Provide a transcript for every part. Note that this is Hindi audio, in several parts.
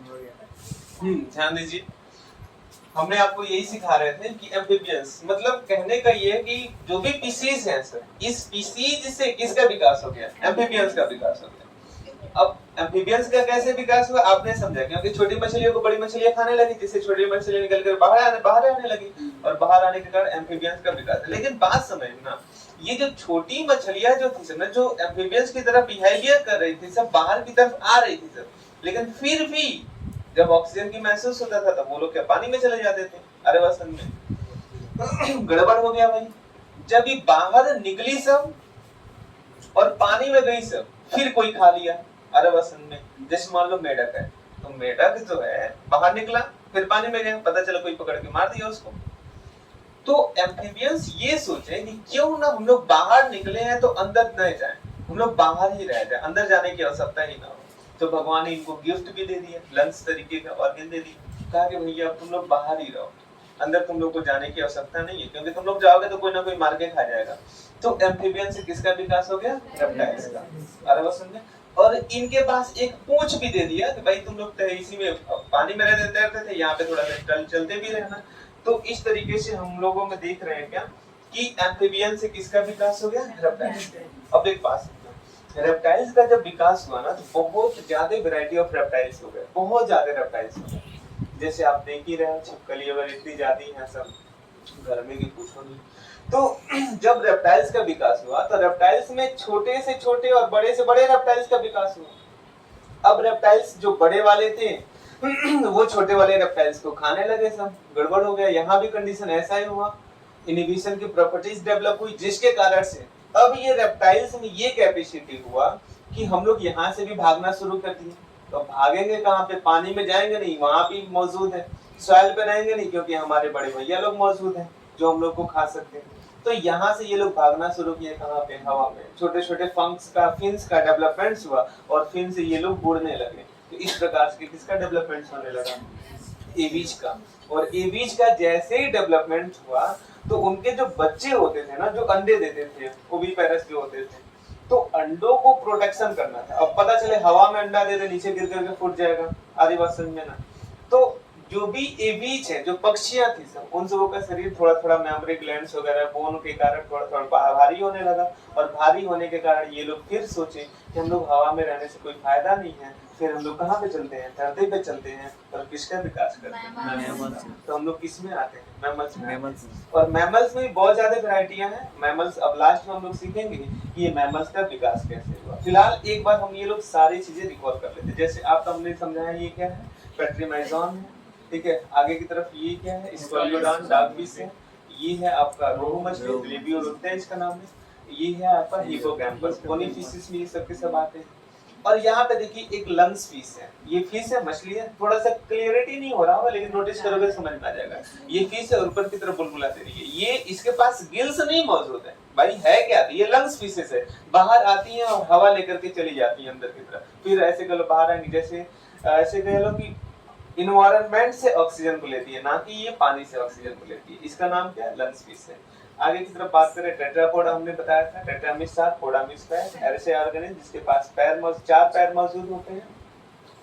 ध्यान दीजिए, हमने आपको यही सिखा रहे थे कि एम्फीबियंस मतलब कहने का ये है कि जो भी पीसीज है सर, इस पीसीज से किसका विकास हो गया? एम्फीबियंस का विकास हो गया। अब एम्फीबियंस का कैसे विकास हुआ आपने समझा, क्योंकि छोटी मछलियों को बड़ी मछलियां खाने लगी, जिससे छोटी मछलियां निकलकर बाहर आने लगी और बाहर आने के कारण एम्फीबियंस का विकास है। लेकिन बात समझना, ये जो छोटी मछलियां जो थी सर, जो एम्फीबियंस की तरह बिहेवियर कर रही थी, सब बाहर की तरफ आ रही थी सर, लेकिन फिर भी जब ऑक्सीजन की महसूस होता था तब वो लोग क्या पानी में चले जाते थे। अरे वसन में गड़बड़ हो गया भाई, जब ये बाहर निकली सब और पानी में गई सब, फिर कोई खा लिया। अरे वसन में जैसे मान लो मेढक है, तो मेढक जो है बाहर निकला फिर पानी में गया, पता चला कोई पकड़ के मार दिया उसको। तो एम्फीबियंस ये सोचे कि क्यों ना हम लोग बाहर निकले हैं तो अंदर न जाएं, हम लोग बाहर ही रह जाएं, अंदर जाने की आवश्यकता ही ना हो। तो भगवान ने इनको गिफ्ट भी दे दिया, लंग्स तरीके का ऑर्गन दे दिया, कहा कि भैया अब तुम लोग बाहर ही रहो, अंदर तुम लोग को जाने की आवश्यकता नहीं है, क्योंकि तुम लोग जाओगे तो कोई ना कोई मार के खा जाएगा। तो एम्फीबियन से किसका विकास हो गया? रेप्टाइल्स का। अरे वो समझे। और इनके पास एक पूंछ भी दे दिया कि भाई तुम लोग इसी में पानी में रहते थे, यहाँ पे थोड़ा सा चलते भी रहना। तो इस तरीके से हम लोगों में देख रहे हैं क्या कि एम्फीबियन से किसका विकास हो गया? रेप्टाइल्स। अब एक बात, रेप्टाइल्स का जब विकास हुआ ना तो बहुत ज्यादा वैरायटी ऑफ रेप्टाइल्स हो गए, बहुत ज्यादा रेप्टाइल्स हो गए। जैसे आप देख ही रहे हैं, छिपकली वगैरह इतनी जाती हैं सब, घर में की पूछो नहीं। तो जब रेप्टाइल्स का विकास हुआ तो रेप्टाइल्स में छोटे से छोटे और बड़े से बड़े रेप्टाइल्स का विकास हुआ। अब रेप्टाइल्स जो बड़े वाले थे वो छोटे वाले रेप्टाइल्स को खाने लगे, सब गड़बड़ हो गया। यहाँ भी कंडीशन ऐसा ही हुआ, इनहिबिशन की प्रॉपर्टीज डेवलप हुई, जिसके कारण से अब ये रेप्टाइल्स में ये कैपेसिटी हुआ कि हम लोग यहाँ से भी भागना शुरू कर दिए। तो भागेंगे कहाँ पे? पानी में जाएंगे नहीं, वहां भी मौजूद है। सॉइल पे रहेंगे नहीं, क्योंकि हमारे बड़े भैया लोग मौजूद हैं जो हम लोग को खा सकते हैं। तो यहाँ से ये लोग भागना शुरू किए, कहाँ पे? हवा में। छोटे छोटे फंक्स का, फिन्स का डेवलपमेंट हुआ और फिन से ये लोग उड़ने लगे। तो इस प्रकार से किसका डेवलपमेंट होने लगा? एवीज का। और एवीज का जैसे ही डेवलपमेंट हुआ तो उनके जो बच्चे होते थे ना, जो अंडे देते थे, ओविपेरस जो होते थे, तो अंडों को प्रोटेक्शन करना था। अब पता चले हवा में अंडा दे दे, नीचे गिर करके फूट जाएगा। आधी बात समझ में ना? तो जो भी एवीज है, जो पक्षियां थी सब, उन सबों का शरीर थोड़ा थोड़ा मेमोरी ग्लैंड्स वगैरह बोन के कारण थोड़ा थोड़ा भारी होने लगा। और भारी होने के कारण ये लोग फिर सोचे कि हम लोग हवा में रहने से कोई फायदा नहीं है, फिर हम लोग कहाँ पे चलते हैं? धरती पे चलते हैं। और किसका विकास करते हैं? तो हम लोग किस में आते हैं? मैमल्स में। और मैमल्स में बहुत ज्यादा वैरायटियां हैं। मैमल्स अब लास्ट में हम लोग सीखेंगे कि ये मैमल्स का विकास कैसे हुआ। फिलहाल एक बार हम ये लोग सारी चीजें रिकॉल कर लेते हैं। जैसे आपको हमने समझाया ये क्या है? पेट्रीमाइजोन है, ठीक है। आगे की तरफ ये क्या है? स्क्वालियोडॉन डॉगफिश है। ये है आपका रोहू मछली, ग्लेबियोलुक्टा इसका नाम है। ये है आपका हिपोकैम्पस, कोनीफिशिस में ये सब के सब आते हैं। और यहाँ पे देखिए एक लंग्स फिश है। ये फिश है, मछली है, थोड़ा सा क्लियरिटी नहीं हो रहा होगा, लेकिन नोटिस करोगे समझ में आ जाएगा। ये फिश है, ऊपर की तरफ बुलबुला दे रही है। ये इसके पास गिल्स नहीं मौजूद है भाई, है क्या? ये लंग्स फिशेस है, बाहर आती हैं और हवा लेकर के चली जाती हैं अंदर की तरफ, फिर ऐसे कह लो बाहर आएंगे। जैसे ऐसे कह लो कि इन्वायरमेंट से ऑक्सीजन को लेती है, ना कि ये पानी से ऑक्सीजन को लेती है। इसका नाम क्या है? लंग्स फिश है। आगे की तरफ बात करें, टेट्रापोडा हमने बताया था, टेट्रामिस 7, पोडामिस 5, ऐसे ऑर्गेनिज्म जिसके पास चार पैर मौजूद होते हैं।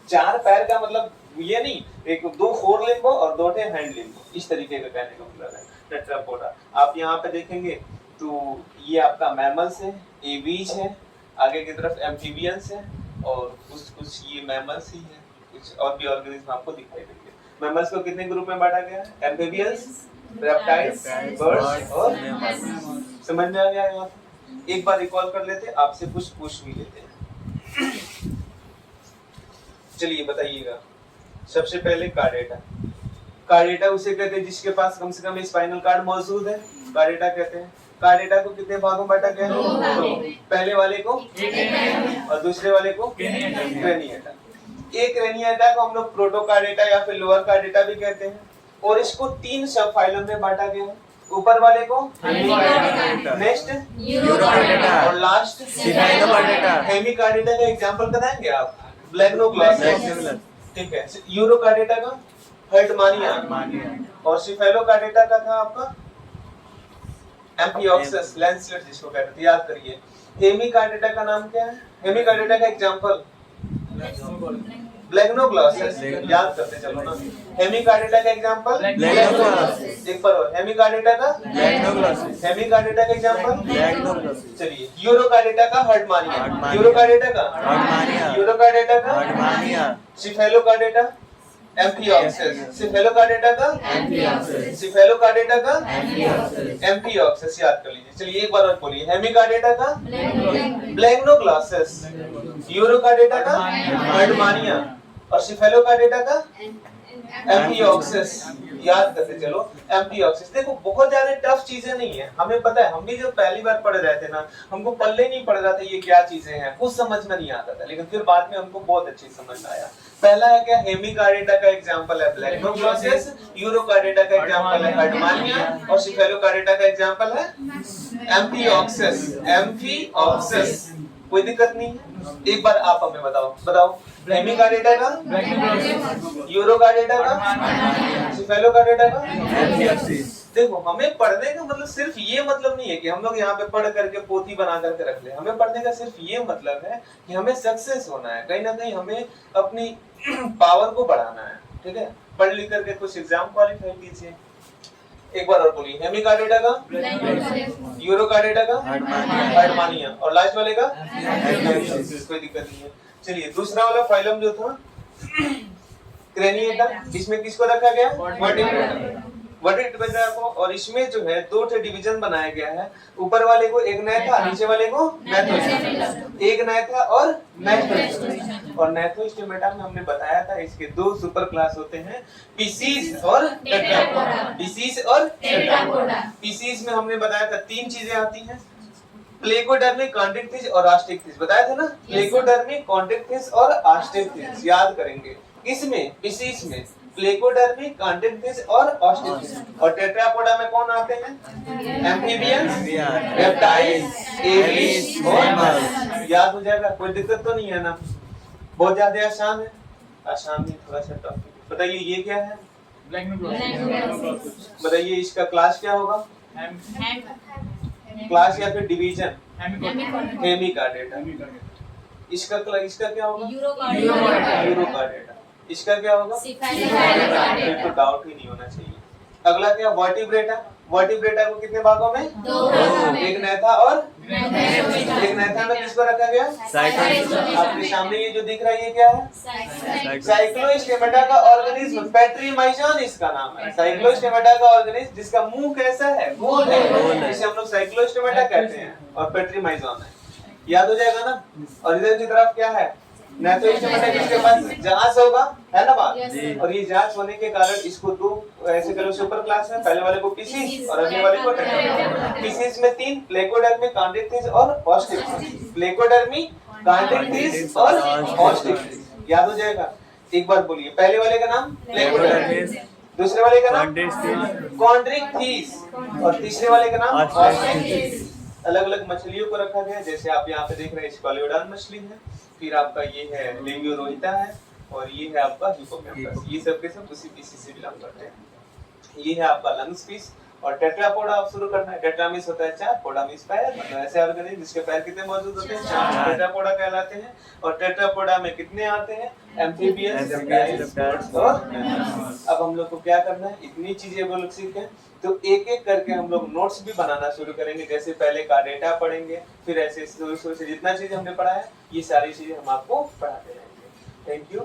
चार पैर का मतलब ये नहीं एक दो फोर लिम्बो और दो हैंड लिम्बो, इस तरीके का कहने का मतलब है टेट्रापोडा। आप यहाँ पे देखेंगे तो ये आपका मैमल्स है, एवीज है, आगे की तरफ एम्फीबियंस है, और कुछ ये मैमल्स ही है, कुछ और भी ऑर्गेनिज्म आपको दिखाई देंगे। मैमल्स को कितने ग्रुप में बांटा गया है? एम्फीबियंस, रेप्टाइल्स, बर्ड्स और मैमल्स। समझ में आ गया? यहाँ एक बार रिकॉल कर लेते, आपसे कुछ पूछ भी लेते हैं। चलिए बताइएगा, सबसे पहले कार्डेटा। कार्डेटा उसे कहते हैं जिसके पास कम से कम स्पाइनल कार्ड मौजूद है, कार्डेटा कहते हैं। कार्डेटा को कितने भागों में बांटा गया है? पहले वाले को और दूसरे वाले को क्रेनिएटा। एक क्रेनिएटा को हम लोग प्रोटोकार्डेटा या फिर लोअर कार्डेटा भी कहते हैं। और इसको 3 सब फाइलम में बांटा गया है। ऊपर वाले को नेक्स्ट यूरोकार्डेटा और लास्ट सिफाइलोकार्डेटा। हेमिकार्डेटा का एग्जांपल बताएंगे आप? ब्लैक्नोग्लॉसिस, ठीक है। यूरोकार्डेटा का हर्टमानिया, और सिफाइलोकार्डेटा का था आपका एम्फिओक्सस लैंसलेट जिसको कहते हैं, याद करिए। हेमिकार्डेटा का नाम क्या है? हेमिकार्डेटा का एग्जांपल ब्लैक्नोग्लॉसिस, याद करते चलो ना। हेमिकार्डेटा का एग्जांपल ब्लैक्नोग्लॉसिस, एक बार और हेमिकार्डेटा का ब्लैक्नोग्लॉसिस, हेमिकार्डेटा का एग्जांपल ब्लैक्नोग्लॉसिस। चलिए यूरोकार्डेटा का हर्टमानिया, यूरोकार्डेटा का हर्टमानिया, यूरोकार्डेटा का हर्टमानिया, सिफेलोकार्डेटा एम्फिऑक्सिस, सिफेलोकार्डेटा का एम्फिऑक्सिस, सिफेलोकार्डेटा का एम्फिऑक्सिस, एम्फिऑक्सिस याद कर लीजिए। चलिए एक बार और बोलिए, हेमिकार्डेटा का ब्लैक्नोग्लॉसिस, यूरोकार्डेटा का हर्टमानिया और सिफेलोकार्डेटा का एम्फिऑक्सिस, याद करते चलो एम्फिऑक्सिस। देखो बहुत ज्यादा टफ चीजें नहीं है, हमें पता है, हम भी जब पहली बार पढ़ रहे थे ना, हमको पल्ले नहीं पड़ रहा था ये क्या चीजें हैं, कुछ समझ में नहीं आता था, लेकिन फिर बाद में हमको बहुत अच्छी समझ में आया। पहला है क्या, हेमिकार्डेटा का एग्जांपल है ब्लैक्नोग्लॉसिस, यूरोकार्डेटा का एग्जांपल है हर्टमानिया और सिफेलोकार्डेटा का एग्जांपल है एम्फिऑक्सिस, एम्फिऑक्सिस। कोई दिक्कत नहीं है, एक बार आप हमें बताओ हेमिकार्डेटा का, यूरोकार्डेटा का, सिफेलोकार्डेटा का एम्फिऑक्सिस। देखो हमें पढ़ने का मतलब सिर्फ ये मतलब नहीं है कि हम लोग यहाँ पे पढ़ करके पोथी बना करके रख ले, हमें पढ़ने का सिर्फ ये मतलब है कि हमें सक्सेस होना है, कहीं ना कहीं हमें अपनी पावर को बढ़ाना है, ठीक है। पढ़ लिख करके कुछ एग्जाम क्वालिफाई कीजिए। एक बार और बोलिए, हेमिकार्डेटा का, यूरोकार्डेटा का हर्टमानिया और लास्ट वाले का एम्फिऑक्सिस, कोई दिक्कत नहीं है। चलिए दूसरा वाला फाइलम जो था क्रेनिएटा, इसमें किसको रखा गया, वर्टिब्रेटा को, और इसमें जो है दो डिवीजन बनाया गया है, ऊपर वाले को एक नैथा, नीचे वाले को नैथोस्टोमेटा, एक नैथा और नैथोस्टोमेटा। और नैथोस्टोमेटा में हमने बताया था इसके दो सुपर क्लास होते हैं, पीसीज और टेट्रापोडा, पीसीज और टेट्रापोडा। पीसीज में हमने बताया था तीन चीजें आती हैं, प्लेकोडर्मिक, कॉन्ड्रिक्टिस और ऑस्टिक्टिस, बताया था ना, प्लेकोडर्मिक, कॉन्ड्रिक्टिस और ऑस्टिक्टिस, याद करेंगे। किसमें, पीसीज में प्लेकोडर्मिक, कॉन्ड्रिक्टिस और ऑस्टिक्टिस। और टेट्रापोडा में कौन आते हैं, एम्फीबियंस, रेप्टाइल्स, एविस और मर्स, याद हो जाएगा, कोई दिक्कत तो नहीं है ना, बहुत ज्यादा आसान है, आसान नहीं थोड़ा सा टफ। बताइए ये क्या है, बताइए इसका क्लास क्या होगा, क्लास या फिर डिवीजन, हेमिकार्डेटा। इसका क्या होगा, यूरोकार्डेटा। इसका क्या होगा, फिर तो डाउट ही नहीं होना चाहिए। अगला क्या, वर्टिब्रेटा, वर्टिब्रेटा को कितने भागों में, दो, एक नैथा और एक नैथा में किसको रखा गया, आपके सामने ये जो दिख रहा है ये क्या है, साइक्लोस्टेमेटा का ऑर्गेनिज्म, पेट्रीमाइजन इसका नाम है, साइक्लोस्टेमेटा का ऑर्गेनिज्म जिसका मुंह कैसा है, गोल है, जिसे हम लोग साइक्लोस्टेमेटा कहते हैं, और पेट्रीमाइजन है, याद हो जाएगा ना। और इधर की तरफ क्या है, नैथोस्टेमेटा, किसके पास जांच होगा, है ना बात, और ये जांच होने के कारण इसको दो ऐसे करो सुपर क्लास है, पहले वाले को पीसीज और अगले वाले को टेट्रापोडा। पीसीज में तीन, प्लेकोडर्मिक, कॉन्ड्रिक्टिस और ऑस्टिक्टिस, प्लेकोडर्मिक, कॉन्ड्रिक्टिस और ऑस्टिक्टिस, याद हो जाएगा। एक बार बोलिए, पहले वाले का नाम प्लेकोडर्मिस, दूसरे वाले का नाम कॉन्ड्रिक्टिस और तीसरे वाले का नाम ऑस्टिक्टिस। अलग अलग मछलियों को रखा गया, जैसे आप यहाँ पे देख रहे हैं स्क्वालियोडान मछली है, फिर आपका ये है लिंगुरोइटा है, और ये है आपका हिप्पोकैम्पस, ये सब के सब उसी पीसी से बिलोंग करते हैं। ये है आपका लंग्स पीस। और टेट्रापोडा आप शुरू करना है, टेट्रामिस होता है चार, पोडामिस पैर, मतलब ऐसे ऑर्गेनिज्म जिसके पैर कितने मौजूद होते हैं, चार, टेट्रापोडा कहलाते हैं। और टेट्रापोडा में कितने आते हैं, एम्फीबियंस, रेप्टाइल्स और मैमल्स। अब हम लोग को क्या करना है, इतनी चीजें वो लोग सीखे, तो एक एक करके हम लोग नोट्स भी बनाना शुरू करेंगे, जैसे पहले का डेटा पढ़ेंगे, फिर ऐसे शुरू से जितना चीज हमने पढ़ा है ये सारी चीजें हम आपको पढ़ाते रहेंगे। Thank you.